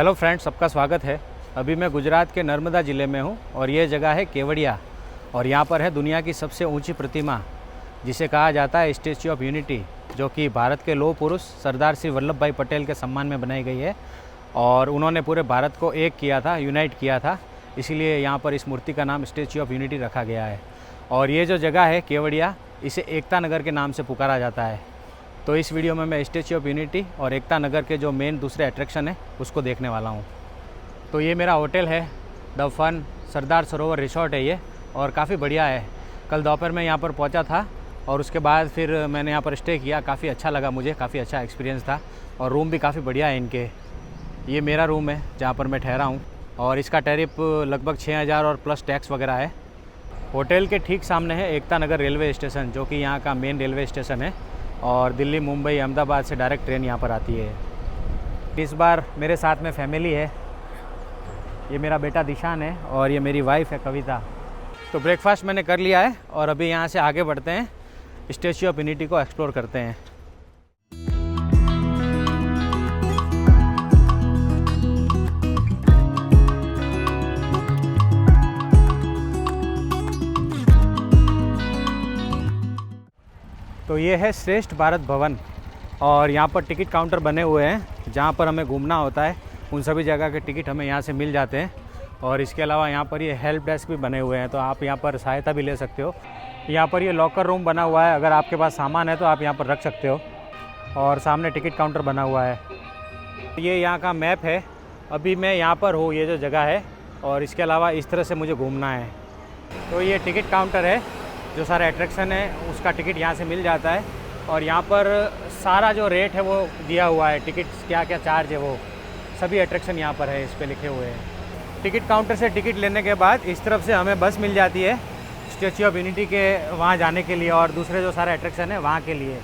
Hello friends, सबका स्वागत है। अभी मैं गुजरात के नर्मदा ज़िले में हूँ और ये जगह है केवड़िया और यहाँ पर है दुनिया की सबसे ऊंची प्रतिमा जिसे कहा जाता है स्टैच्यू ऑफ यूनिटी, जो कि भारत के लौह पुरुष सरदार श्री वल्लभ भाई पटेल के सम्मान में बनाई गई है और उन्होंने पूरे भारत को एक किया था, यूनाइट किया था। इसीलिए यहाँ पर इस मूर्ति का नाम स्टैच्यू ऑफ यूनिटी रखा गया है। और ये जो जगह है केवड़िया, इसे एकता नगर के नाम से पुकारा जाता है। तो इस वीडियो में मैं स्टैच्यू ऑफ यूनिटी और एकता नगर के जो मेन दूसरे अट्रैक्शन है उसको देखने वाला हूँ। तो ये मेरा होटल है, the fun Sardar Sarovar resort है ये, और काफ़ी बढ़िया है। कल दोपहर में यहाँ पर पहुँचा था और उसके बाद फिर मैंने यहाँ पर स्टे किया। काफ़ी अच्छा लगा मुझे, काफ़ी अच्छा एक्सपीरियंस था और रूम भी काफ़ी बढ़िया है इनके। ये मेरा रूम है जहाँ पर मैं ठहरा हूँ और इसका टैरिफ लगभग 6000 और प्लस टैक्स वगैरह है। होटल के ठीक सामने है एकता नगर रेलवे स्टेशन, जो कि यहाँ का मेन रेलवे स्टेशन है और दिल्ली, मुंबई, अहमदाबाद से डायरेक्ट ट्रेन यहाँ पर आती है। इस बार मेरे साथ में फैमिली है। ये मेरा बेटा दिशान है और ये मेरी वाइफ है कविता। तो ब्रेकफास्ट मैंने कर लिया है और अभी यहाँ से आगे बढ़ते हैं, स्टैच्यू ऑफ यूनिटी को एक्सप्लोर करते हैं। तो ये है श्रेष्ठ भारत भवन और यहाँ पर टिकट काउंटर बने हुए हैं जहाँ पर हमें घूमना होता है। उन सभी जगह के टिकट हमें यहाँ से मिल जाते हैं और इसके अलावा यहाँ पर ये हेल्प डेस्क भी बने हुए हैं, तो आप यहाँ पर सहायता भी ले सकते हो। यहाँ पर ये लॉकर रूम बना हुआ है, अगर आपके पास सामान है तो आप यहाँ पर रख सकते हो। और सामने टिकट काउंटर बना हुआ है। ये यहाँ का मैप है। अभी मैं यहाँ पर हूँ, ये जो जगह है, और इसके अलावा इस तरह से मुझे घूमना है। तो ये टिकट काउंटर है, जो सारे अट्रैक्शन है उसका टिकट यहाँ से मिल जाता है और यहाँ पर सारा जो रेट है वो दिया हुआ है। टिकट क्या क्या चार्ज है वो सभी अट्रैक्शन यहाँ पर है, इस पर लिखे हुए हैं। टिकट काउंटर से टिकट लेने के बाद इस तरफ से हमें बस मिल जाती है स्टैच्यू ऑफ यूनिटी के वहाँ जाने के लिए और दूसरे जो सारे अट्रैक्शन है वहाँ के लिए।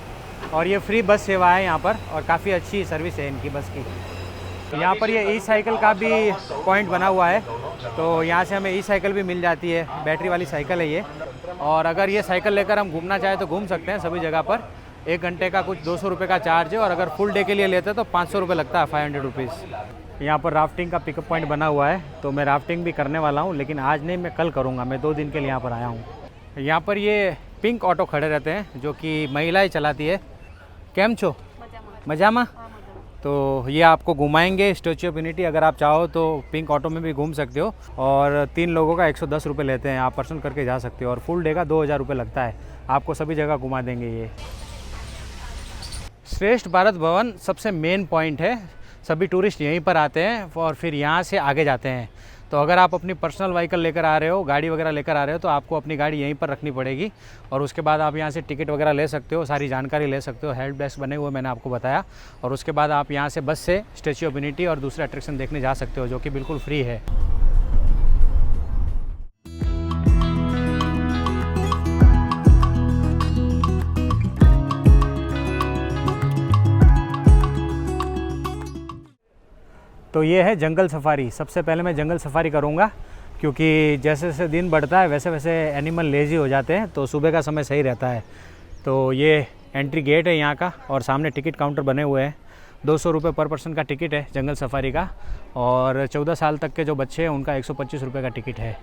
और ये फ्री बस सेवा है यहाँ पर और काफ़ी अच्छी सर्विस है इनकी बस की। यहाँ पर ये ई साइकिल का भी पॉइंट बना हुआ है, तो यहाँ से हमें ई साइकिल भी मिल जाती है। बैटरी वाली साइकिल है ये, और अगर ये साइकिल लेकर हम घूमना चाहें तो घूम सकते हैं सभी जगह पर। 1 घंटे का कुछ 200 रुपये का चार्ज है और अगर फुल डे के लिए लेते हैं तो 500 रुपये लगता है, 500 रुपीज़। यहाँ पर राफ्टिंग का पिकअप पॉइंट बना हुआ है, तो मैं राफ्टिंग भी करने वाला हूँ, लेकिन आज नहीं, मैं कल करूँगा। मैं 2 दिन के लिए यहाँ पर आया हूँ। यहाँ पर ये पिंक ऑटो खड़े रहते हैं जो कि महिलाएँ चलाती है। केम छो? मजामा। तो ये आपको घुमाएंगे स्टैच्यू ऑफ यूनिटी। अगर आप चाहो तो पिंक ऑटो में भी घूम सकते हो और 3 लोगों का 110 रुपये लेते हैं, आप पर्सन करके जा सकते हो। और फुल डे का 2000 रुपये लगता है। आपको सभी जगह घुमा देंगे। ये श्रेष्ठ भारत भवन सबसे मेन पॉइंट है। सभी टूरिस्ट यहीं पर आते हैं और फिर यहाँ से आगे जाते हैं। तो अगर आप अपनी पर्सनल व्हीकल लेकर आ रहे हो, गाड़ी वगैरह लेकर आ रहे हो, तो आपको अपनी गाड़ी यहीं पर रखनी पड़ेगी और उसके बाद आप यहाँ से टिकट वगैरह ले सकते हो, सारी जानकारी ले सकते हो। हेल्प डेस्क बने हुए मैंने आपको बताया। और उसके बाद आप यहाँ से बस से स्टैच्यू ऑफ यूनिटी और दूसरे अट्रैक्शन देखने जा सकते हो, जो कि बिल्कुल फ्री है। तो ये है जंगल सफारी। सबसे पहले मैं जंगल सफारी करूँगा, क्योंकि जैसे जैसे दिन बढ़ता है वैसे वैसे एनिमल लेज़ी हो जाते हैं, तो सुबह का समय सही रहता है। तो ये एंट्री गेट है यहाँ का और सामने टिकट काउंटर बने हुए हैं। 200 रुपये पर पर्सन का टिकट है जंगल सफारी का, और 14 साल तक के जो बच्चे हैं उनका 125 रुपये का टिकट है।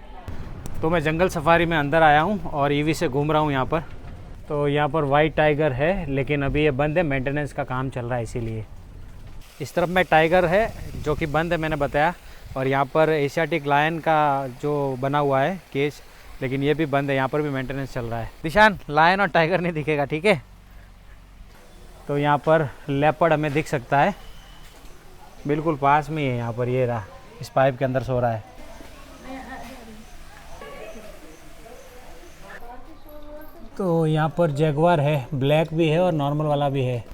तो मैं जंगल सफारी में अंदर आया हूँ और ईवी से घूम रहा हूँ यहाँ पर। तो यहाँ पर वाइट टाइगर है, लेकिन अभी ये बंद है, मेंटेनेंस का काम चल रहा है इसीलिए। इस तरफ में टाइगर है जो कि बंद है, मैंने बताया। और यहाँ पर एशियाटिक लायन का जो बना हुआ है केज, लेकिन ये भी बंद है, यहाँ पर भी मेंटेनेंस चल रहा है। दिशान, लायन और टाइगर नहीं दिखेगा, ठीक है? तो यहाँ पर लेपर्ड हमें दिख सकता है, बिल्कुल पास में ही है। यहाँ पर ये रहा, इस पाइप के अंदर सो रहा है। तो यहाँ पर जैगवार है, ब्लैक भी है और नॉर्मल वाला भी है।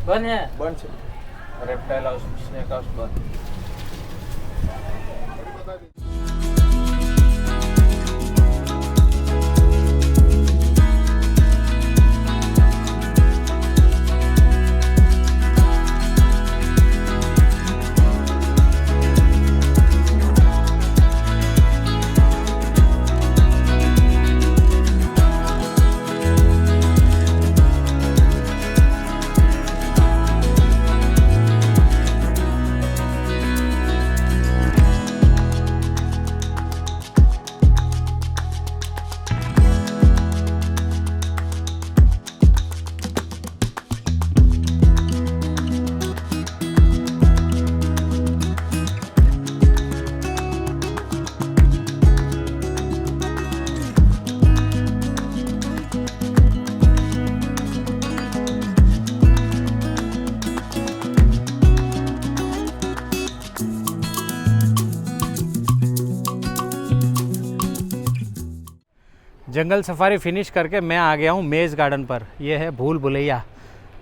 बन है, बंद છે रेप्टाइल हाउस, स्नेक हाउस बन। जंगल सफारी फिनिश करके मैं आ गया हूँ मेज़ गार्डन पर। ये है भूल भुलैया,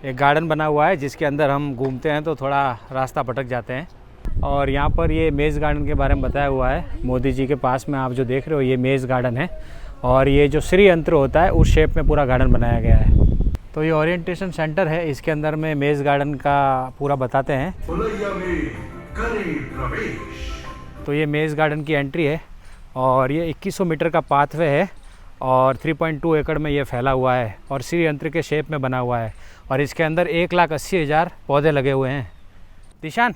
एक गार्डन बना हुआ है जिसके अंदर हम घूमते हैं तो थोड़ा रास्ता भटक जाते हैं। और यहाँ पर ये मेज़ गार्डन के बारे में बताया हुआ है मोदी जी के पास में। आप जो देख रहे हो ये मेज़ गार्डन है और ये जो श्री यंत्र होता है उस शेप में पूरा गार्डन बनाया गया है। तो ये ओरिएंटेशन सेंटर है, इसके अंदर में मेज़ गार्डन का पूरा बताते हैं। तो ये मेज़ गार्डन की एंट्री है और ये 2100 मीटर का पाथवे है और 3.2 एकड़ में ये फैला हुआ है और श्री यंत्र के शेप में बना हुआ है और इसके अंदर 1,80,000 पौधे लगे हुए हैं। दिशान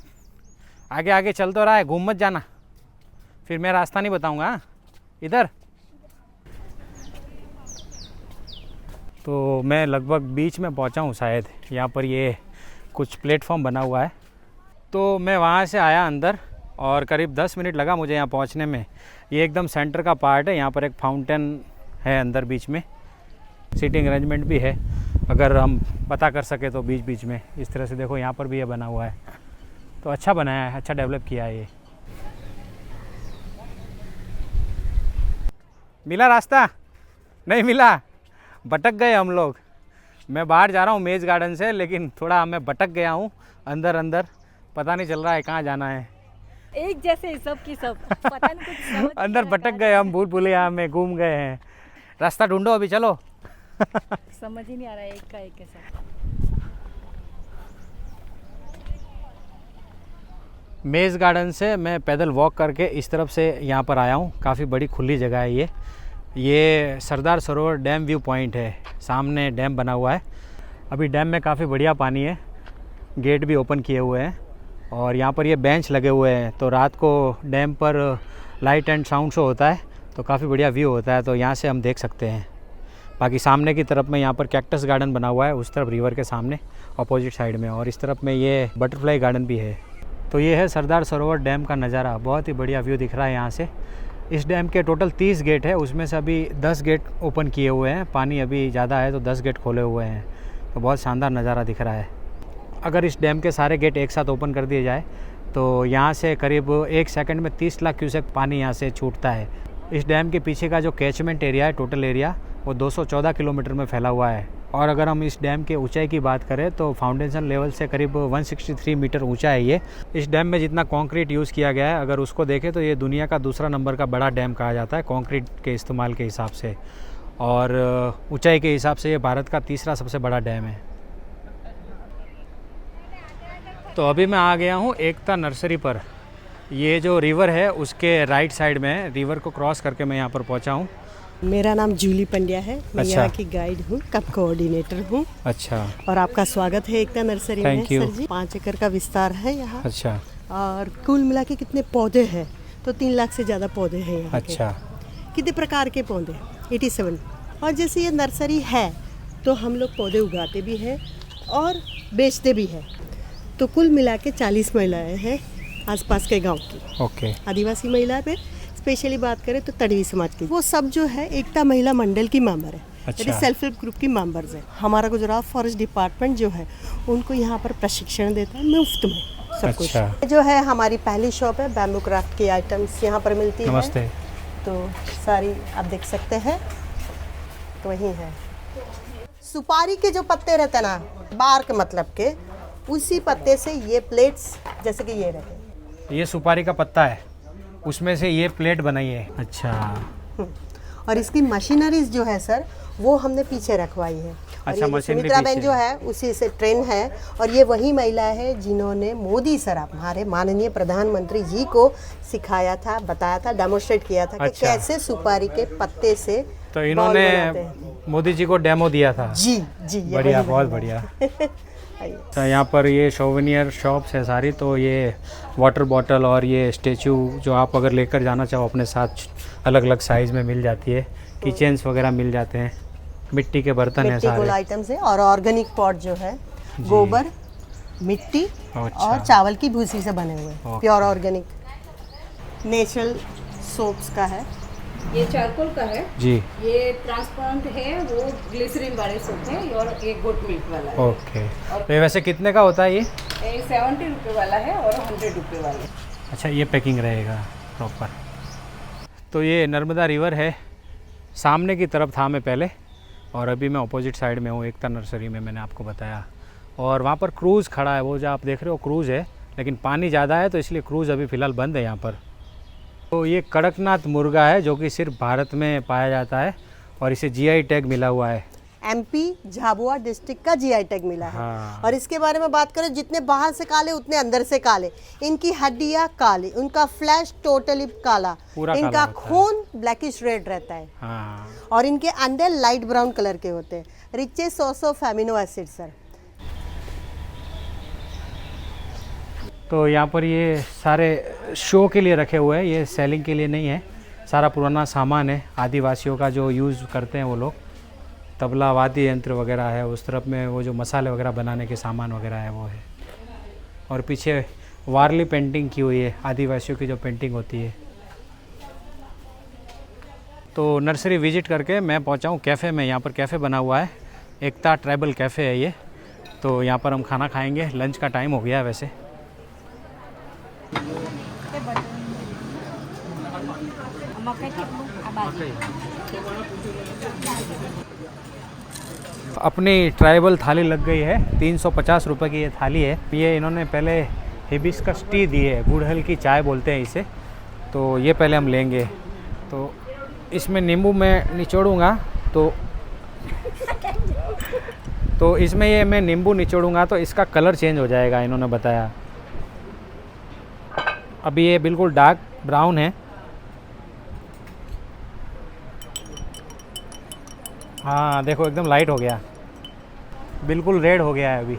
आगे आगे चल तो रहा है, घूम मत जाना, फिर मैं रास्ता नहीं बताऊंगा। इधर तो मैं लगभग बीच में पहुंचा हूं शायद। यहाँ पर ये कुछ प्लेटफॉर्म बना हुआ है तो मैं वहाँ से आया अंदर और करीब 10 मिनट लगा मुझे यहाँ पहुँचने में। ये एकदम सेंटर का पार्ट है, यहाँ पर एक फाउंटेन है अंदर बीच में, सीटिंग अरेंजमेंट भी है अगर हम पता कर सके तो बीच बीच में। इस तरह से देखो यहाँ पर भी ये बना हुआ है, तो अच्छा बनाया है, अच्छा डेवलप किया है ये। मिला रास्ता? नहीं मिला, भटक गए हम लोग। मैं बाहर जा रहा हूँ मेज़ गार्डन से, लेकिन थोड़ा मैं भटक गया हूँ अंदर अंदर, पता नहीं चल रहा है कहाँ जाना है। एक जैसे सब की सब पता नहीं कुछ समझ अंदर भटक गए हम, भूल भुलैया में घूम गए हैं। रास्ता ढूंढो अभी, चलो। समझ ही नहीं आ रहा है एक का एक कैसा। मेज़ गार्डन से मैं पैदल वॉक करके इस तरफ से यहाँ पर आया हूँ। काफ़ी बड़ी खुली जगह है ये Sardar Sarovar dam view point है, सामने डैम बना हुआ है। अभी डैम में काफ़ी बढ़िया पानी है, गेट भी ओपन किए हुए हैं और यहाँ पर ये बेंच लगे हुए हैं। तो रात को डैम पर लाइट एंड साउंड शो होता है तो काफ़ी बढ़िया व्यू होता है, तो यहाँ से हम देख सकते हैं। बाकी सामने की तरफ में यहाँ पर कैक्टस गार्डन बना हुआ है, उस तरफ रिवर के सामने अपोजिट साइड में, और इस तरफ में ये बटरफ्लाई गार्डन भी है। तो ये है सरदार सरोवर डैम का नज़ारा, बहुत ही बढ़िया व्यू दिख रहा है यहाँ से। इस डैम के टोटल 30 गेट है, उसमें से अभी 10 गेट ओपन किए हुए हैं। पानी अभी ज़्यादा है तो 10 गेट खोले हुए हैं, तो बहुत शानदार नज़ारा दिख रहा है। अगर इस डैम के सारे गेट एक साथ ओपन कर दिए जाए तो यहाँ से करीब 1 सेकंड में 30 लाख क्यूसेक पानी यहाँ से छूटता है। इस डैम के पीछे का जो कैचमेंट एरिया है, टोटल एरिया, वो 214 किलोमीटर में फैला हुआ है। और अगर हम इस डैम के ऊंचाई की बात करें तो फाउंडेशन लेवल से करीब 163 मीटर ऊंचा है ये। इस डैम में जितना कंक्रीट यूज़ किया गया है, अगर उसको देखें तो ये दुनिया का दूसरा नंबर का बड़ा डैम कहा जाता है कंक्रीट के इस्तेमाल के हिसाब से, और ऊंचाई के हिसाब से ये भारत का तीसरा सबसे बड़ा डैम है। तो अभी मैं आ गया हूँ एकता नर्सरी पर। ये जो रिवर है उसके राइट साइड में, रिवर को क्रॉस करके मैं यहाँ पर पहुँचा हूँ। मेरा नाम जूली पंड्या है, मैं अच्छा। यहाँ की गाइड हूँ, कप कोऑर्डिनेटर हूँ। अच्छा, और आपका स्वागत है एकता नर्सरी में। Thank you। सर जी 5 एकड़ का विस्तार है यहाँ। अच्छा और कुल मिला के कितने पौधे हैं तो 3 लाख से ज़्यादा पौधे हैं यहाँ के। अच्छा कितने प्रकार के पौधे? 87। और जैसे ये नर्सरी है तो हम लोग पौधे उगाते भी हैं और बेचते भी हैं। तो कुल मिला के 40 महिलाएँ हैं आसपास के गाँव की। ओके। आदिवासी महिला पे स्पेशली बात करें तो तड़वी समाज की, वो सब जो है एकता महिला मंडल की मेंबर है। अच्छा। सेल्फ हेल्प ग्रुप की मेंबर्स है। हमारा गुजरात फॉरेस्ट डिपार्टमेंट जो है उनको यहाँ पर प्रशिक्षण देता है मुफ्त में सब कुछ। अच्छा। जो है हमारी पहली शॉप है, बैम्बू क्राफ्ट की आइटम्स यहाँ पर मिलती है। नमस्ते। तो सारी आप देख सकते हैं, तो वही है। सुपारी के जो पत्ते रहते हैं ना, बार्क मतलब के, उसी पत्ते से ये प्लेट्स, जैसे कि ये रहे, ये सुपारी का पत्ता है, उसमें से ये प्लेट बनाई है। अच्छा। और इसकी मशीनरीज जो है सर वो हमने पीछे रखवाई है। और अच्छा, ये जो मशीनरी सुमित्रा बहन पीछे। जो है उसी से ट्रेन है, और ये वही महिला है जिन्होंने मोदी सर हमारे माननीय प्रधानमंत्री जी को सिखाया था, बताया था, डेमोन्स्ट्रेट किया था कि अच्छा। कैसे सुपारी के पत्ते से तो बॉल इन्होंने बनाते हैं। मोदी जी को डेमो दिया था। जी जी, ये बढ़िया, वही बहुत महिला है। बढ़िया। आइए। तो यहाँ पर ये सोवेनियर शॉप्स है सारी, तो ये वाटर बॉटल और ये स्टेचू जो आप अगर लेकर जाना चाहो अपने साथ, अलग अलग साइज़ में मिल जाती है। किचन्स वगैरह मिल जाते हैं, मिट्टी के बर्तन है मिट्टी गोल सारे। आइटम्स है, और ऑर्गेनिक पॉट जो है गोबर, मिट्टी अच्छा। और चावल की भूसी से बने हुए, okay. Pure organic natural soaps का है। ये चारकोल का है, जी। ये ट्रांसपेरेंट है, वो ग्लिसरीन वाले सोप है, और एक गोट मिल्क वाला है। ओके। तो ये वैसे कितने का होता है ये? एक 70 रुपये वाला है और 100 रुपये वाला है। अच्छा, ये पैकिंग रहेगा प्रॉपर। तो ये नर्मदा रिवर है, सामने की तरफ था मैं पहले, और अभी मैं अपोजिट साइड में हूँ, एकता नर्सरी में, मैंने आपको बताया। और वहाँ पर क्रूज़ खड़ा है, वो जो आप देख रहे हो क्रूज़ है, लेकिन पानी ज़्यादा है तो इसलिए क्रूज़ अभी फ़िलहाल बंद है यहाँ पर। तो ये कड़कनाथ मुर्गा है जो कि सिर्फ भारत में पाया जाता है और इसे जीआई टैग मिला हुआ है। एमपी झाबुआ डिस्ट्रिक्ट का जीआई टैग मिला है। हाँ। और इसके बारे में बात करें, जितने बाहर से काले उतने अंदर से काले, इनकी हड्डियां काली, उनका फ्लैश टोटली काला, पूरा इनका काला होता है। खून ब्लैकिश रेड रहता है हाँ। और इनके अंडे लाइट ब्राउन कलर के होते हैं। Richest source of amino acid sir. तो यहाँ पर ये सारे शो के लिए रखे हुए हैं, ये सेलिंग के लिए नहीं है, सारा पुराना सामान है आदिवासियों का जो यूज़ करते हैं वो लोग। तबला वाद्य यंत्र वगैरह है, उस तरफ में वो जो मसाले वगैरह बनाने के सामान वगैरह है वो है। और पीछे वारली पेंटिंग की हुई है, आदिवासियों की जो पेंटिंग होती है। तो नर्सरी विजिट करके मैं पहुंचा हूँ कैफ़े में। यहाँ पर कैफ़े बना हुआ है, एकता ट्राइबल कैफ़े है ये। तो यहाँ पर हम खाना खाएंगे, लंच का टाइम हो गया है वैसे। अपनी ट्राइबल थाली लग गई है, 350 रुपये की ये थाली है। ये इन्होंने पहले हिबिस्कस टी दी है, गुड़हल की चाय बोलते हैं इसे। तो ये पहले हम लेंगे। तो इसमें नींबू मैं निचोड़ूँगा तो इसमें ये मैं नींबू निचोड़ूँगा तो इसका कलर चेंज हो जाएगा, इन्होंने बताया। अभी ये बिल्कुल डार्क ब्राउन है। हाँ देखो एकदम लाइट हो गया, बिल्कुल रेड हो गया है अभी,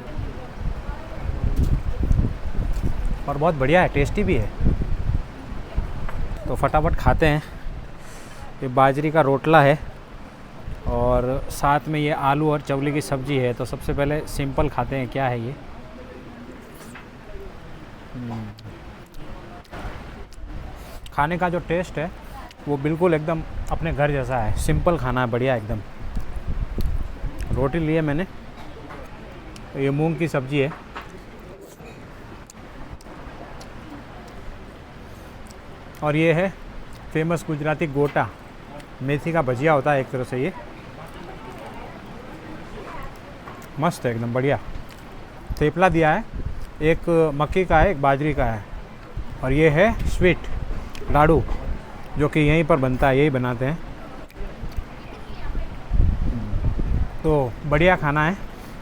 और बहुत बढ़िया है, टेस्टी भी है। तो फटाफट खाते हैं। ये बाजरी का रोटला है और साथ में ये आलू और चवली की सब्ज़ी है। तो सबसे पहले सिंपल खाते हैं, क्या है ये। खाने का जो टेस्ट है वो बिल्कुल एकदम अपने घर जैसा है, सिंपल खाना है, बढ़िया एकदम। रोटी ली है मैंने, ये मूंग की सब्ज़ी है। और ये है फेमस गुजराती गोटा, मेथी का भजिया होता है एक तरह से ये। मस्त है एकदम बढ़िया। थेपला दिया है, एक मक्की का है, एक बाजरी का है। और ये है स्वीट लाडू जो कि यहीं पर बनता है, यही बनाते हैं। तो बढ़िया खाना है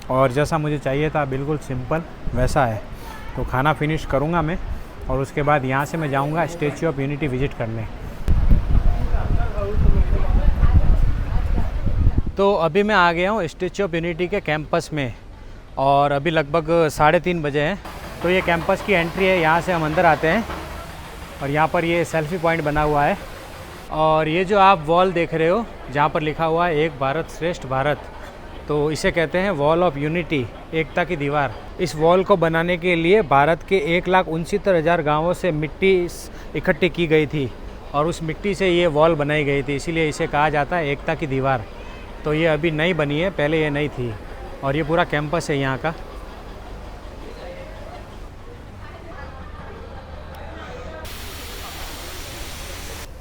और जैसा मुझे चाहिए था, बिल्कुल सिंपल वैसा है। तो खाना फिनिश करूँगा मैं और उसके बाद यहाँ से मैं जाऊँगा स्टैच्यू ऑफ यूनिटी विज़िट करने। तो अभी मैं आ गया हूँ स्टैच्यू ऑफ यूनिटी के कैंपस में और अभी लगभग 3:30 बजे हैं। तो ये कैंपस की एंट्री है, यहाँ से हम अंदर आते हैं और यहाँ पर ये सेल्फी पॉइंट बना हुआ है। और ये जो आप वॉल देख रहे हो जहाँ पर लिखा हुआ है एक भारत श्रेष्ठ भारत, तो इसे कहते हैं वॉल ऑफ यूनिटी, एकता की दीवार। इस वॉल को बनाने के लिए भारत के 1,69,000 गाँवों से मिट्टी इकट्ठी की गई थी और उस मिट्टी से ये वॉल बनाई गई थी, इसीलिए इसे कहा जाता है एकता की दीवार। तो ये अभी नई बनी है, पहले ये नहीं थी। और ये पूरा कैंपस है यहाँ का।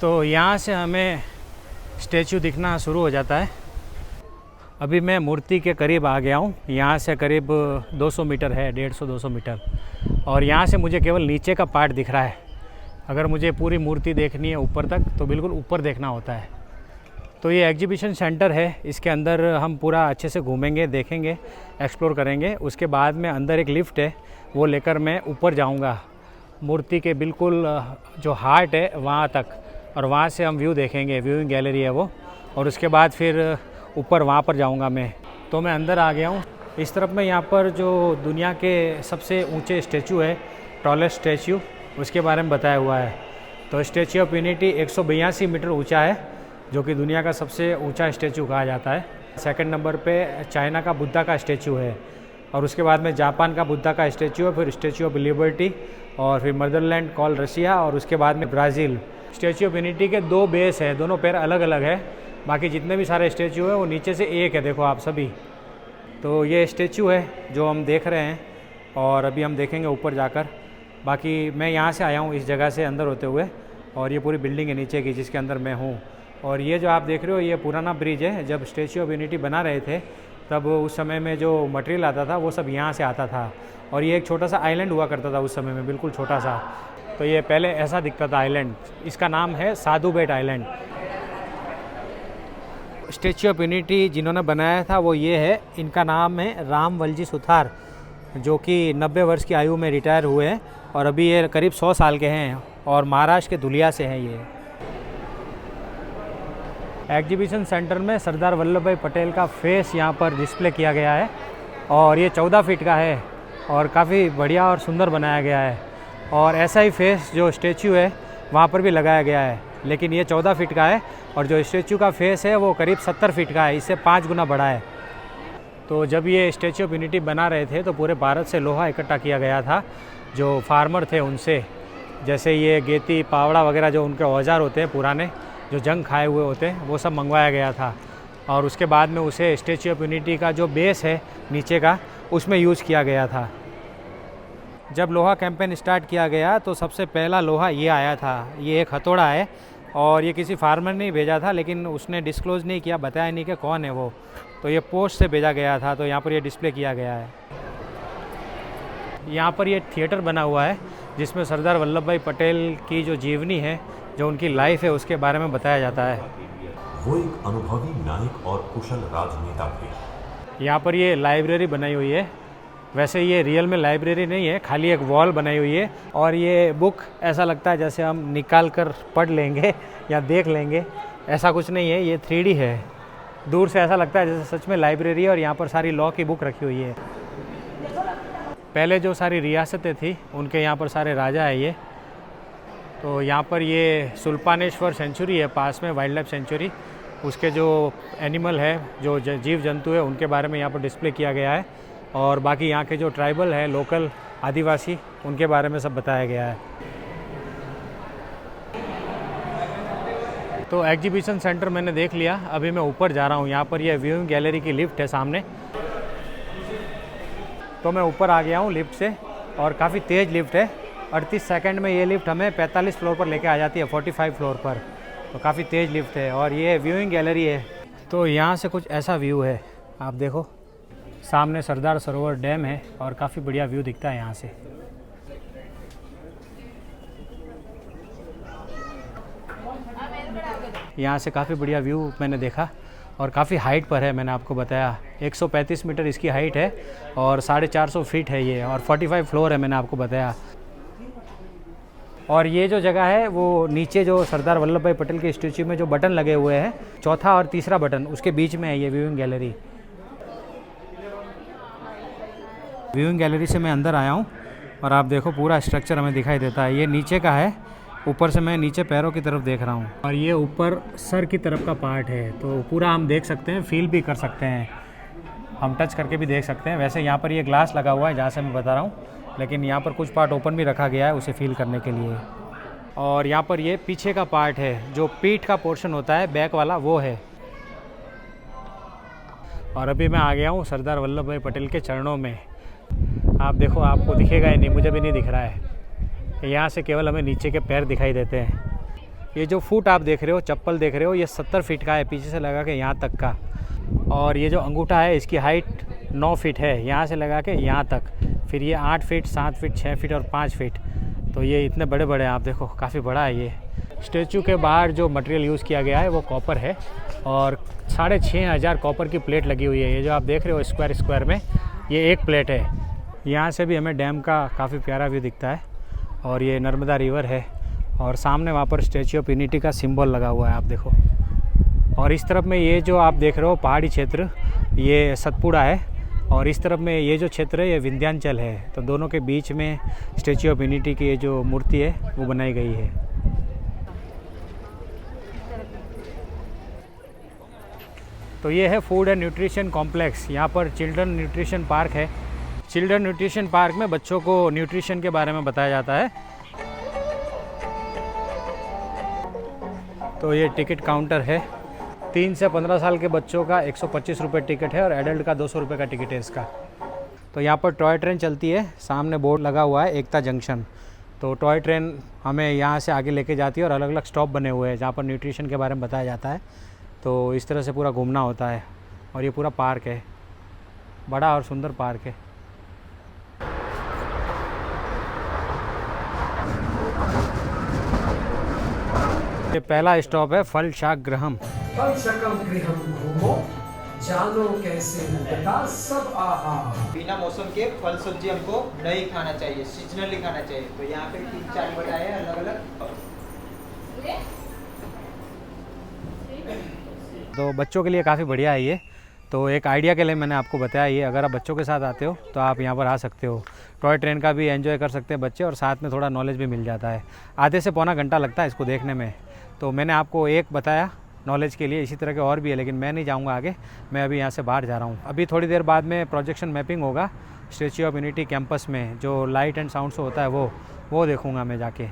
तो यहाँ से हमें स्टैचू दिखना शुरू हो जाता है। अभी मैं मूर्ति के करीब आ गया हूँ, यहाँ से करीब 200 मीटर है, 150-200 मीटर। और यहाँ से मुझे केवल नीचे का पार्ट दिख रहा है। अगर मुझे पूरी मूर्ति देखनी है ऊपर तक तो बिल्कुल ऊपर देखना होता है। तो ये एग्जीबिशन सेंटर है, इसके अंदर हम पूरा अच्छे से घूमेंगे, देखेंगे, एक्सप्लोर करेंगे। उसके बाद में अंदर एक लिफ्ट है, वो लेकर मैं ऊपर जाऊँगा मूर्ति के बिल्कुल जो हार्ट है वहाँ तक, और वहाँ से हम व्यू देखेंगे, व्यूइंग गैलरी है वो। और उसके बाद फिर ऊपर वहाँ पर जाऊँगा मैं। तो मैं अंदर आ गया हूँ। इस तरफ में यहाँ पर जो दुनिया के सबसे ऊंचे स्टैचू है, टॉलेस्ट स्टैचू, उसके बारे में बताया हुआ है। तो स्टैचू ऑफ यूनिटी 182 मीटर ऊंचा है, जो कि दुनिया का सबसे ऊंचा स्टैचू कहा जाता है। सेकंड नंबर पे चाइना का बुद्धा का स्टैचू है, और उसके बाद में जापान का बुद्धा का स्टैचू है, फिर स्टैचू ऑफ लिबर्टी, और फिर मदरलैंड कॉल रशिया, और उसके बाद में ब्राज़ील। स्टैचू ऑफ यूनिटी के 2 बेस हैं, दोनों पैर अलग अलग है। बाकी जितने भी सारे स्टैचू है वो नीचे से एक है, देखो आप सभी। तो ये स्टैचू है जो हम देख रहे हैं, और अभी हम देखेंगे ऊपर जाकर। बाकी मैं यहाँ से आया हूँ, इस जगह से अंदर होते हुए, और ये पूरी बिल्डिंग है नीचे की जिसके अंदर मैं हूँ। और ये जो आप देख रहे हो ये पुराना ब्रिज है। जब स्टैच्यू ऑफ यूनिटी बना रहे थे तब उस समय में जो मटेरियल आता था वो सब यहाँ से आता था। और ये एक छोटा सा आइलैंड हुआ करता था उस समय में, बिल्कुल छोटा सा। तो ये पहले ऐसा दिखता था आइलैंड। इसका नाम है साधु बेट आइलैंड। स्टैच्यू ऑफ यूनिटी जिन्होंने बनाया था वो ये है, इनका नाम है राम वलजी सुथार, जो कि 90 वर्ष की आयु में रिटायर हुए हैं और अभी ये करीब 100 साल के हैं और महाराष्ट्र के धुलिया से हैं ये। एग्जीबिशन सेंटर में सरदार वल्लभ भाई पटेल का फेस यहाँ पर डिस्प्ले किया गया है और ये 14 फीट का है और काफ़ी बढ़िया और सुंदर बनाया गया है। और ऐसा ही फेस जो स्टैच्यू है वहाँ पर भी लगाया गया है, लेकिन ये 14 फीट का है और जो स्टैच्यू का फेस है वो करीब 70 फीट का है, इससे 5 गुना बड़ा है। तो जब ये स्टैच्यू ऑफ यूनिटी बना रहे थे तो पूरे भारत से लोहा इकट्ठा किया गया था, जो फार्मर थे उनसे, जैसे ये गेती पावड़ा वगैरह जो उनके औजार होते हैं पुराने, जो जंग खाए हुए होते हैं, वो सब मंगवाया गया था। और उसके बाद में उसे स्टैच्यू ऑफ यूनिटी का जो बेस है नीचे का, उसमें यूज़ किया गया था। जब लोहा कैंपेन स्टार्ट किया गया तो सबसे पहला लोहा ये आया था। ये एक हथौड़ा है और ये किसी फार्मर ने भेजा था, लेकिन उसने डिस्क्लोज नहीं किया, बताया नहीं कि कौन है वो। तो ये पोस्ट से भेजा गया था, तो यहाँ पर ये डिस्प्ले किया गया है। यहाँ पर ये थिएटर बना हुआ है जिसमें सरदार वल्लभ भाई पटेल की जो जीवनी है, जो उनकी लाइफ है, उसके बारे में बताया जाता है। वो एक अनुभवी नायक और कुशल राजनेता थे। यहाँ पर ये लाइब्रेरी बनाई हुई है। वैसे ये रियल में लाइब्रेरी नहीं है, खाली एक वॉल बनाई हुई है और ये बुक ऐसा लगता है जैसे हम निकाल कर पढ़ लेंगे या देख लेंगे, ऐसा कुछ नहीं है। ये 3D है। दूर से ऐसा लगता है जैसे सच में लाइब्रेरी है और यहाँ पर सारी लॉ की बुक रखी हुई है। पहले जो सारी रियासतें थी उनके यहाँ पर सारे राजा है ये। तो यहाँ पर ये सुल्पानेश्वर सेंचुरी है पास में, वाइल्ड लाइफ सेंचुरी। उसके जो एनिमल है, जो जीव जंतु है, उनके बारे में यहाँ पर डिस्प्ले किया गया है और बाकी यहाँ के जो ट्राइबल है, लोकल आदिवासी, उनके बारे में सब बताया गया है। तो एग्जीबिशन सेंटर मैंने देख लिया, अभी मैं ऊपर जा रहा हूँ। यहाँ पर ये व्यूइंग गैलरी की लिफ्ट है सामने। तो मैं ऊपर आ गया हूँ लिफ्ट से और काफ़ी तेज़ लिफ्ट है। 38 सेकंड में ये लिफ्ट हमें 45 फ्लोर पर लेके आ जाती है, 45 फ्लोर पर। तो काफ़ी तेज़ लिफ्ट है और ये व्यूइंग गैलरी है। तो यहाँ से कुछ ऐसा व्यू है, आप देखो सामने सरदार सरोवर डैम है और काफ़ी बढ़िया व्यू दिखता है यहाँ से। यहाँ से काफ़ी बढ़िया व्यू मैंने देखा और काफ़ी हाइट पर है। मैंने आपको बताया 135 मीटर इसकी हाइट है और 450 फीट है ये, और 45 फ्लोर है मैंने आपको बताया। और ये जो जगह है वो नीचे जो सरदार वल्लभ भाई पटेल के स्टैच्यू में जो बटन लगे हुए हैं, चौथा और तीसरा बटन, उसके बीच में है ये व्यूइंग गैलरी। व्यूइंग गैलरी से मैं अंदर आया हूँ और आप देखो पूरा स्ट्रक्चर हमें दिखाई देता है। ये नीचे का है, ऊपर से मैं नीचे पैरों की तरफ देख रहा हूँ और ये ऊपर सर की तरफ का पार्ट है। तो पूरा हम देख सकते हैं, फील भी कर सकते हैं, हम टच करके भी देख सकते हैं। वैसे यहाँ पर ये ग्लास लगा हुआ है जहाँ से मैं बता रहा हूँ, लेकिन यहाँ पर कुछ पार्ट ओपन भी रखा गया है उसे फील करने के लिए। और यहाँ पर ये पीछे का पार्ट है, जो पीठ का पोर्शन होता है बैक वाला, वो है। और अभी मैं आ गया हूँ सरदार वल्लभ भाई पटेल के चरणों में। आप देखो, आपको दिखेगा या नहीं, मुझे भी नहीं दिख रहा है। यहाँ से केवल हमें नीचे के पैर दिखाई देते हैं। ये जो फुट आप देख रहे हो, चप्पल देख रहे हो, ये 70 फीट का है पीछे से लगा के यहाँ तक का। और ये जो अंगूठा है इसकी हाइट 9 फीट है, यहाँ से लगा के यहाँ तक। फिर ये 8 फीट, 7 फीट, 6 फीट और 5 फीट। तो ये इतने बड़े बड़े हैं, आप देखो काफ़ी बड़ा है ये। स्टैचू के बाहर जो मटेरियल यूज़ किया गया है वो कॉपर है और 6500 कॉपर की प्लेट लगी हुई है। ये जो आप देख रहे हो स्क्वायर में, ये एक प्लेट है। यहाँ से भी हमें डैम का काफ़ी प्यारा व्यू दिखता है और ये नर्मदा रिवर है और सामने वहाँ पर स्टैचू ऑफ यूनिटी का सिंबल लगा हुआ है, आप देखो। और इस तरफ में ये जो आप देख रहे हो पहाड़ी क्षेत्र, ये सतपुड़ा है और इस तरफ में ये जो क्षेत्र है ये विंध्याचल है। तो दोनों के बीच में स्टैचू ऑफ यूनिटी की ये जो मूर्ति है वो बनाई गई है। तो ये है फूड एंड न्यूट्रिशन कॉम्प्लेक्स। यहाँ पर चिल्ड्रन न्यूट्रिशन पार्क है। चिल्ड्रन न्यूट्रिशन पार्क में बच्चों को न्यूट्रिशन के बारे में बताया जाता है। तो ये टिकट काउंटर है। 3 से 15 साल के बच्चों का 125 रुपये टिकट है और एडल्ट का 200 रुपये का टिकट है इसका। तो यहाँ पर टॉय ट्रेन चलती है, सामने बोर्ड लगा हुआ है एकता जंक्शन। तो टॉय ट्रेन हमें यहाँ से आगे लेके जाती है और अलग अलग स्टॉप बने हुए हैं जहाँ पर न्यूट्रिशन के बारे में बताया जाता है। तो इस तरह से पूरा घूमना होता है और ये पूरा पार्क है, बड़ा और सुंदर पार्क है। ये पहला स्टॉप है फलशाग्रहम। फलशकम गृहम घूमो, जानो कैसे लगता सब आहार। बिना मौसम के फल सब्जी हमको नहीं खाना चाहिए, सीजनली खाना चाहिए। तो यहाँ पे 3-4 बताए अलग अलग। तो बच्चों के लिए काफ़ी बढ़िया है ये। तो एक आइडिया के लिए मैंने आपको बताया ये, अगर आप बच्चों के साथ आते हो तो आप यहाँ पर आ सकते हो। टॉय ट्रेन का भी एंजॉय कर सकते हैं बच्चे और साथ में थोड़ा नॉलेज भी मिल जाता है। आधे से पौना घंटा लगता है इसको देखने में। तो मैंने आपको एक बताया नॉलेज के लिए, इसी तरह के और भी है, लेकिन मैं नहीं जाऊंगा आगे। मैं अभी यहाँ से बाहर जा रहा हूँ। अभी थोड़ी देर बाद में प्रोजेक्शन मैपिंग होगा स्टैच्यू ऑफ यूनिटी कैंपस में, जो लाइट एंड साउंड शो होता है वो देखूँगा मैं जाके।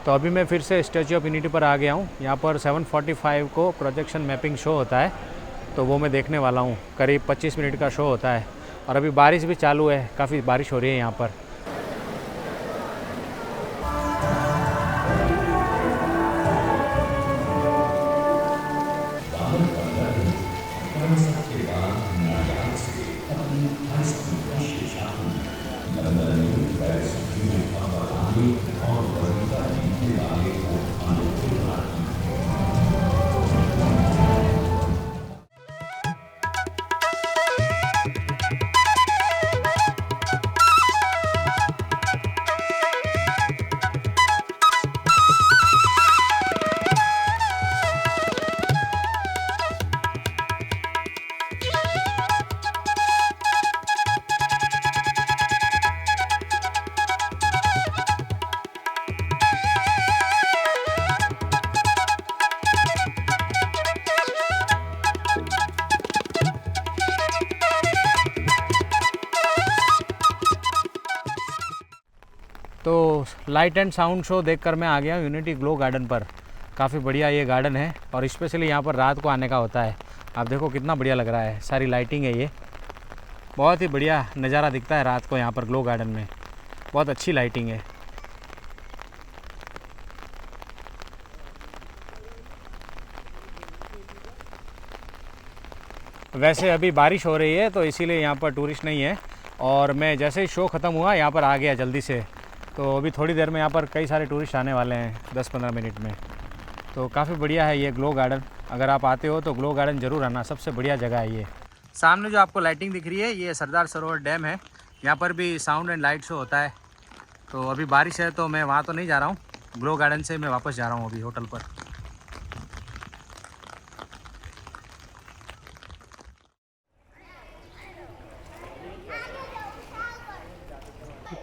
तो अभी मैं फिर से स्टैच्यू ऑफ यूनिटी पर आ गया हूँ। यहाँ पर 7:45 को प्रोजेक्शन मैपिंग शो होता है, तो वो मैं देखने वाला हूँ। करीब 25 मिनट का शो होता है और अभी बारिश भी चालू है, काफ़ी बारिश हो रही है यहाँ पर। तो लाइट एंड साउंड शो देखकर मैं आ गया हूँ यूनिटी ग्लो गार्डन पर। काफ़ी बढ़िया ये गार्डन है और स्पेशली यहाँ पर रात को आने का होता है। आप देखो कितना बढ़िया लग रहा है, सारी लाइटिंग है, ये बहुत ही बढ़िया नज़ारा दिखता है रात को यहाँ पर ग्लो गार्डन में। बहुत अच्छी लाइटिंग है। वैसे अभी बारिश हो रही है तो इसीलिए यहाँ पर टूरिस्ट नहीं है और मैं जैसे ही शो ख़त्म हुआ यहाँ पर आ गया जल्दी से। तो अभी थोड़ी देर में यहाँ पर कई सारे टूरिस्ट आने वाले हैं 10-15 मिनट में। तो काफ़ी बढ़िया है ये ग्लो गार्डन। अगर आप आते हो तो ग्लो गार्डन ज़रूर आना, सबसे बढ़िया जगह है ये। सामने जो आपको लाइटिंग दिख रही है ये सरदार सरोवर डैम है। यहाँ पर भी साउंड एंड लाइट शो होता है। तो अभी बारिश है तो मैं वहाँ तो नहीं जा रहा हूँ, ग्लो गार्डन से मैं वापस जा रहा हूँ अभी होटल पर।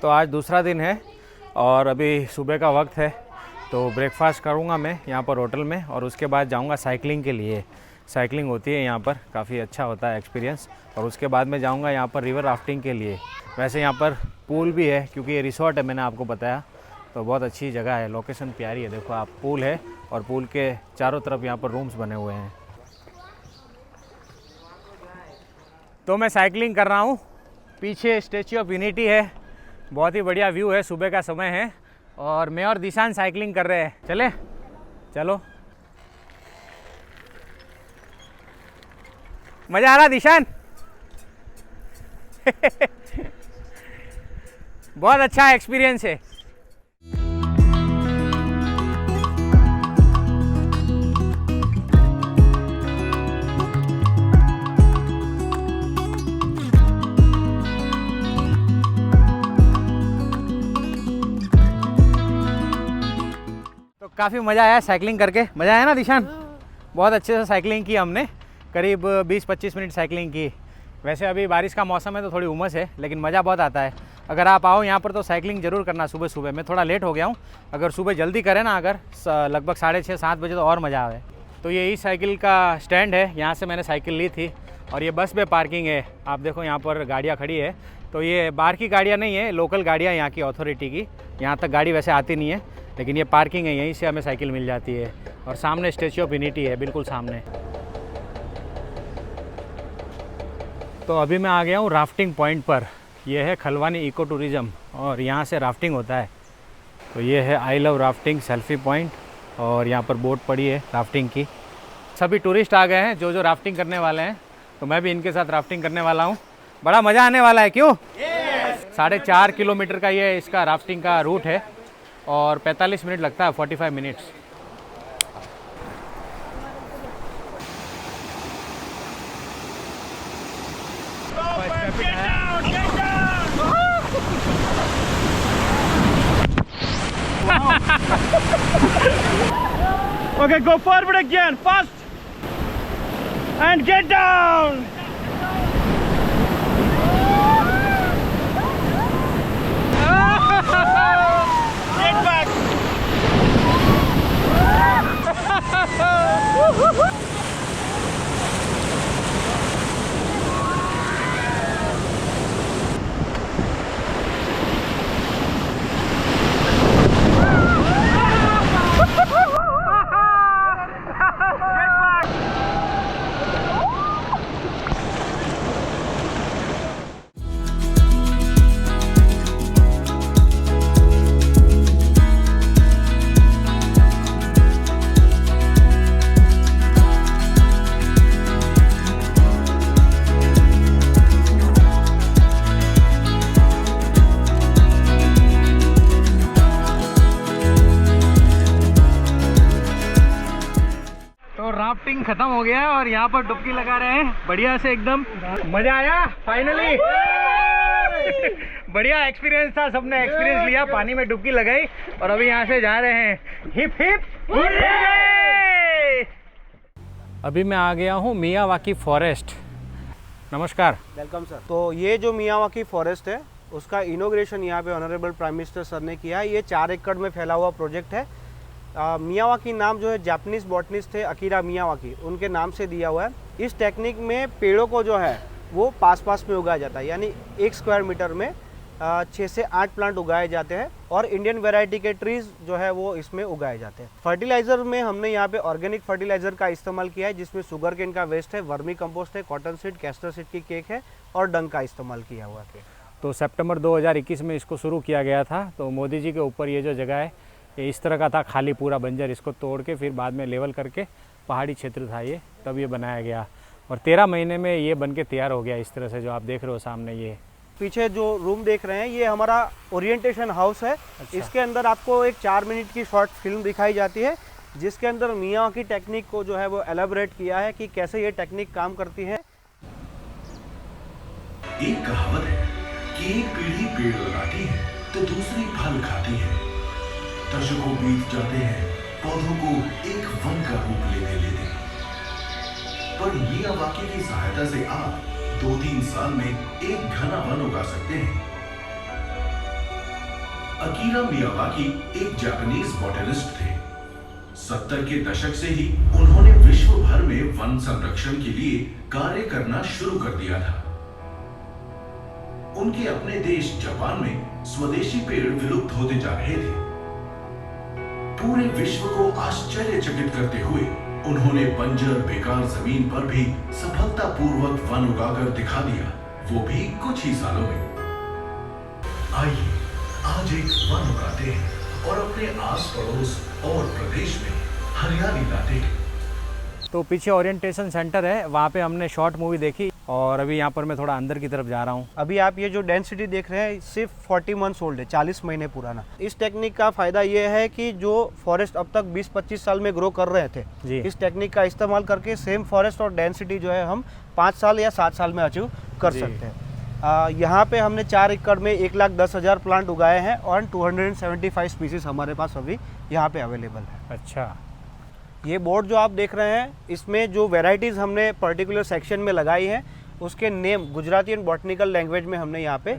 तो आज दूसरा दिन है और अभी सुबह का वक्त है। तो ब्रेकफास्ट करूँगा मैं यहाँ पर होटल में और उसके बाद जाऊँगा साइकिलिंग के लिए। साइकिलिंग होती है यहाँ पर, काफ़ी अच्छा होता है एक्सपीरियंस। और उसके बाद मैं जाऊँगा यहाँ पर रिवर राफ्टिंग के लिए। वैसे यहाँ पर पूल भी है क्योंकि ये रिसोर्ट है, मैंने आपको बताया। तो बहुत अच्छी जगह है, लोकेशन प्यारी है। देखो आप, पूल है और पूल के चारों तरफ यहाँ पर रूम्स बने हुए हैं। तो मैं साइकिलिंग कर रहा हूँ, पीछे स्टैच्यू ऑफ यूनिटी है, बहुत ही बढ़िया व्यू है, सुबह का समय है और मैं और दिशान साइकिलिंग कर रहे हैं। चले चलो, मज़ा आ रहा दिशान? बहुत अच्छा एक्सपीरियंस है। काफ़ी मज़ा आया साइकिलिंग करके। मज़ा आया ना दिशान? बहुत अच्छे से साइकिलिंग की हमने, करीब 20-25 मिनट साइकिलिंग की। वैसे अभी बारिश का मौसम है तो थोड़ी उमस है, लेकिन मज़ा बहुत आता है। अगर आप आओ यहाँ पर तो साइकिलिंग ज़रूर करना सुबह सुबह। मैं थोड़ा लेट हो गया हूँ, अगर सुबह जल्दी करें ना, अगर लगभग 6:30-7 बजे तो और मज़ा आवे। तो ये ई साइकिल का स्टैंड है, यहाँ से मैंने साइकिल ली थी। और ये बस में पार्किंग है, आप देखो यहाँ पर गाड़ियाँ खड़ी है। तो ये बाहर की गाड़ियाँ नहीं है, लोकल गाड़ियाँ यहाँ की अथॉरिटी की। यहाँ तक गाड़ी वैसे आती नहीं है, लेकिन ये पार्किंग है, यहीं से हमें साइकिल मिल जाती है। और सामने स्टैच्यू ऑफ यूनिटी है, बिल्कुल सामने। तो अभी मैं आ गया हूँ राफ्टिंग पॉइंट पर। यह है खलवानी इको टूरिज़्म और यहाँ से राफ्टिंग होता है। तो ये है I love rafting selfie point और यहाँ पर बोट पड़ी है राफ्टिंग की। सभी टूरिस्ट आ गए हैं जो राफ्टिंग करने वाले हैं, तो मैं भी इनके साथ राफ्टिंग करने वाला हूँ। बड़ा मज़ा आने वाला है, क्यों? 4.5 किलोमीटर का ये इसका राफ्टिंग का रूट है और 45 मिनट लगता है, 45 minutes. Okay, go forward again, fast, and get down. Get back. Rafting खत्म हो गया है और यहाँ पर डुबकी लगा रहे हैं बढ़िया से, एकदम मजा आया फाइनली। बढ़िया एक्सपीरियंस था, सबने एक्सपीरियंस लिया, पानी में डुबकी लगाई और अभी यहाँ से जा रहे हैं। Hip hip hurray! अभी मैं आ गया हूँ मियावाकी फॉरेस्ट। नमस्कार। Welcome sir. तो ये जो मियावाकी फॉरेस्ट है उसका इनॉग्रेशन यहाँ पे ऑनरेबल प्राइम मिनिस्टर सर ने किया है। ये 4 एकड़ में फैला हुआ प्रोजेक्ट है। मियावाकी नाम जो है जापानीज बॉटनिस्ट थे अकीरा मियावाकी, उनके नाम से दिया हुआ है। इस टेक्निक में पेड़ों को जो है वो पास में उगाया जाता है, यानी 1 स्क्वायर मीटर में 6 से 8 प्लांट उगाए जाते हैं और इंडियन वैरायटी के ट्रीज जो है वो इसमें उगाए जाते हैं। फर्टिलाइजर में हमने यहाँ पे ऑर्गेनिक फर्टिलाइजर का इस्तेमाल किया है, जिसमें शुगर केन का वेस्ट है, वर्मी कंपोस्ट है, कॉटन सीड, कैस्टर सीड की केक है और डंग का इस्तेमाल किया हुआ है। तो सितंबर 2021 में इसको शुरू किया गया था। तो मोदी जी के ऊपर ये जो जगह है ये इस तरह का था, खाली पूरा बंजर, इसको तोड़ के फिर बाद में लेवल करके पहाड़ी क्षेत्र था ये, तब ये बनाया गया और 13 महीने में ये बन के तैयार हो गया इस तरह से जो आप देख रहे हो सामने। ये पीछे जो रूम देख रहे हैं ये हमारा ओरिएंटेशन हाउस है। अच्छा। इसके अंदर आपको एक 4 मिनट की शॉर्ट फिल्म दिखाई जाती है, जिसके अंदर मियावाकी टेक्निक को जो है वो एलेबोरेट किया है कि कैसे ये टेक्निक काम करती है। एक कहावत है कि एक पीढ़ी पेड़ लगाती है तो दूसरी फल खाती है। दशकों बीत जाते हैं पौधों को एक वन का रूप लेते लेते, पर मियावाकी की सहायता से आप 2-3 साल में एक घना वन उगा सकते हैं। अकीरा मियावाकी एक जापानीज बॉटनिस्ट थे। 70 के दशक से ही उन्होंने विश्व भर में वन संरक्षण के लिए कार्य करना शुरू कर दिया था। उनके अपने देश जापान में स्वदेशी पेड़ विलुप्त होते जा रहे थे। पूरे विश्व को आश्चर्यचकित करते हुए उन्होंने बंजर बेकार जमीन पर भी सफलतापूर्वक वन उगाकर दिखा दिया, वो भी कुछ ही सालों में। आइए आज एक वन उगाते हैं और अपने आस पड़ोस और प्रदेश में हरियाली लाते हैं। तो पीछे ओरिएंटेशन सेंटर है, वहाँ पे हमने शॉर्ट मूवी देखी और अभी यहाँ पर मैं थोड़ा अंदर की तरफ जा रहा हूँ। अभी आप ये जो डेंसिटी देख रहे हैं सिर्फ 40 मंथ्स ओल्ड है, 40 महीने पुराना। इस टेक्निक का फायदा ये है कि जो फॉरेस्ट अब तक 20-25 साल में ग्रो कर रहे थे जी, इस टेक्निक का इस्तेमाल करके सेम फॉरेस्ट और डेंसिटी जो है हम 5 साल या 7 साल में अचीव कर सकते हैं। यहाँ पे हमने 4 एकड़ में 1,10,000 प्लांट उगाए हैं और 275 स्पीसीज हमारे पास अभी यहाँ पे अवेलेबल है। अच्छा, ये बोर्ड जो आप देख रहे हैं इसमें जो वेराइटीज़ हमने पर्टिकुलर सेक्शन में लगाई हैं उसके name Gujarati and botanical language में हमने यहाँ पे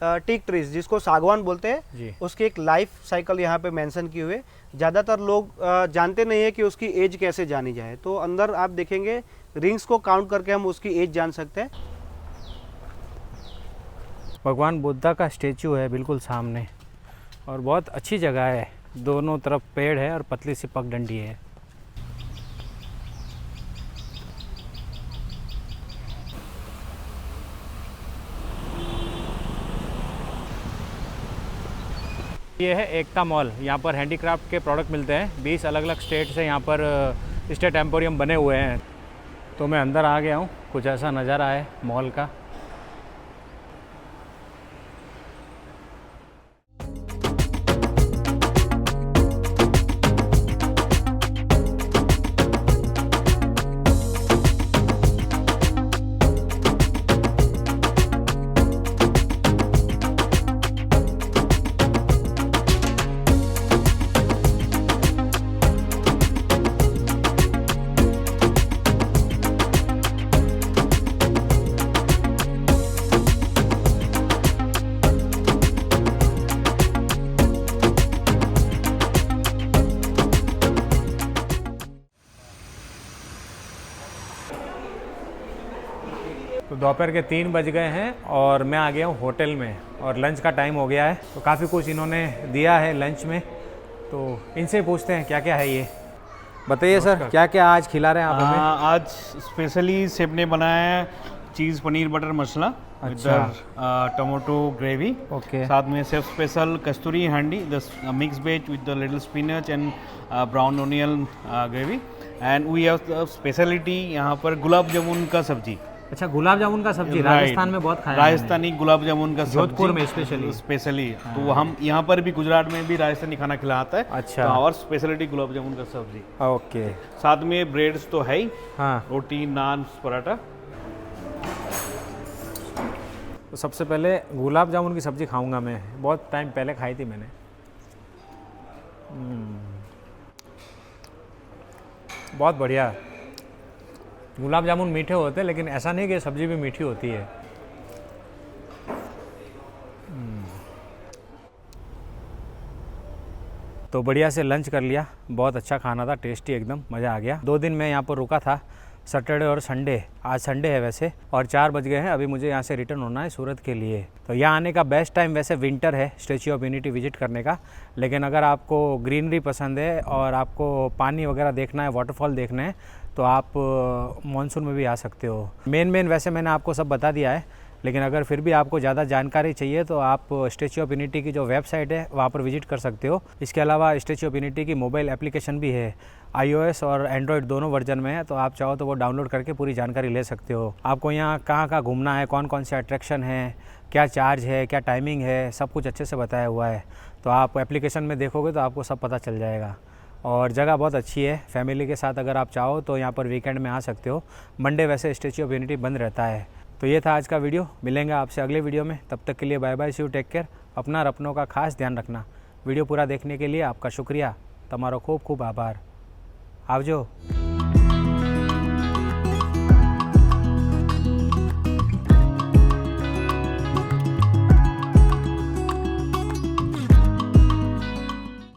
टीक ट्रीज जिसको सागवान बोलते जी। हैं, उसकी एक लाइफ साइकिल यहाँ पे मेंशन किए हुए। ज़्यादातर लोग जानते नहीं है कि उसकी एज कैसे जानी जाए, तो अंदर आप देखेंगे रिंग्स को काउंट करके हम उसकी एज जान सकते हैं। भगवान बुद्धा का स्टेचू है बिल्कुल सामने, और बहुत अच्छी जगह है, दोनों तरफ पेड़ है और पतली सी पगडंडी है। ये है एकता मॉल, यहाँ पर हैंडीक्राफ्ट के प्रोडक्ट मिलते हैं। 20 अलग अलग स्टेट से यहाँ पर स्टेट एम्पोरियम बने हुए हैं। तो मैं अंदर आ गया हूँ, कुछ ऐसा नज़ारा है मॉल का। तो दोपहर के 3 बज गए हैं और मैं आ गया हूँ होटल में, और लंच का टाइम हो गया है। तो काफ़ी कुछ इन्होंने दिया है लंच में, तो इनसे पूछते हैं क्या क्या है ये। बताइए सर, क्या क्या आज खिला रहे हैं आप हमें? आज स्पेशली शेफ ने बनाया है cheese paneer butter masala, tomato gravy. Okay. साथ में chef special Kasturi handi, the mix veg with the little spinach and brown onion gravy. And we have speciality यहाँ पर गुलाब जामुन का सब्जी। अच्छा, गुलाब जामुन का सब्जी राजस्थान में बहुत खाया है राजस्थानी गुलाब जामुन का जोधपुर में स्पेशली। तो हम यहाँ पर भी गुजरात में भी राजस्थानी खाना खिलाता है। अच्छा। और स्पेशलिटी गुलाब जामुन का सब्जी। ओके। साथ में ब्रेड्स तो है ही, हाँ। रोटी, नान, पराठा। तो सबसे पहले गुलाब जामुन की सब्ज़ी खाऊंगा मैं, बहुत टाइम पहले खाई थी मैंने। बहुत बढ़िया। गुलाब जामुन मीठे होते हैं, लेकिन ऐसा नहीं कि सब्ज़ी भी मीठी होती है। तो बढ़िया से लंच कर लिया, बहुत अच्छा खाना था, टेस्टी एकदम, मज़ा आ गया। 2 दिन मैं यहाँ पर रुका था, सैटरडे और संडे। आज संडे है वैसे, और 4 बज गए हैं। अभी मुझे यहाँ से रिटर्न होना है सूरत के लिए। तो यहाँ आने का बेस्ट टाइम वैसे विंटर है स्टैच्यू ऑफ यूनिटी विजिट करने का, लेकिन अगर आपको ग्रीनरी पसंद है और आपको पानी वगैरह देखना है, वाटरफॉल देखना है, तो आप मानसून में भी आ सकते हो। मेन वैसे मैंने आपको सब बता दिया है, लेकिन अगर फिर भी आपको ज़्यादा जानकारी चाहिए तो आप स्टैच्यू ऑफ यूनिटी की जो वेबसाइट है वहाँ पर विजिट कर सकते हो। इसके अलावा स्टैच्यू ऑफ यूनिटी की मोबाइल एप्लीकेशन भी है, iOS और एंड्रॉयड दोनों वर्जन में है, तो आप चाहो तो वो डाउनलोड करके पूरी जानकारी ले सकते हो। आपको यहाँ कहाँ घूमना है, कौन कौन से अट्रैक्शन है, क्या चार्ज है, क्या टाइमिंग है, सब कुछ अच्छे से बताया हुआ है। तो आप एप्लीकेशन में देखोगे तो आपको सब पता चल जाएगा। और जगह बहुत अच्छी है, फैमिली के साथ अगर आप चाहो तो यहाँ पर वीकेंड में आ सकते हो। मंडे वैसे स्टैच्यू ऑफ यूनिटी बंद रहता है। तो ये था आज का वीडियो, मिलेंगे आपसे अगले वीडियो में। तब तक के लिए bye bye, see you, take care. अपना और अपनों का खास ध्यान रखना। वीडियो पूरा देखने के लिए आपका शुक्रिया, तमारो खूब खूब आभार। आवजो।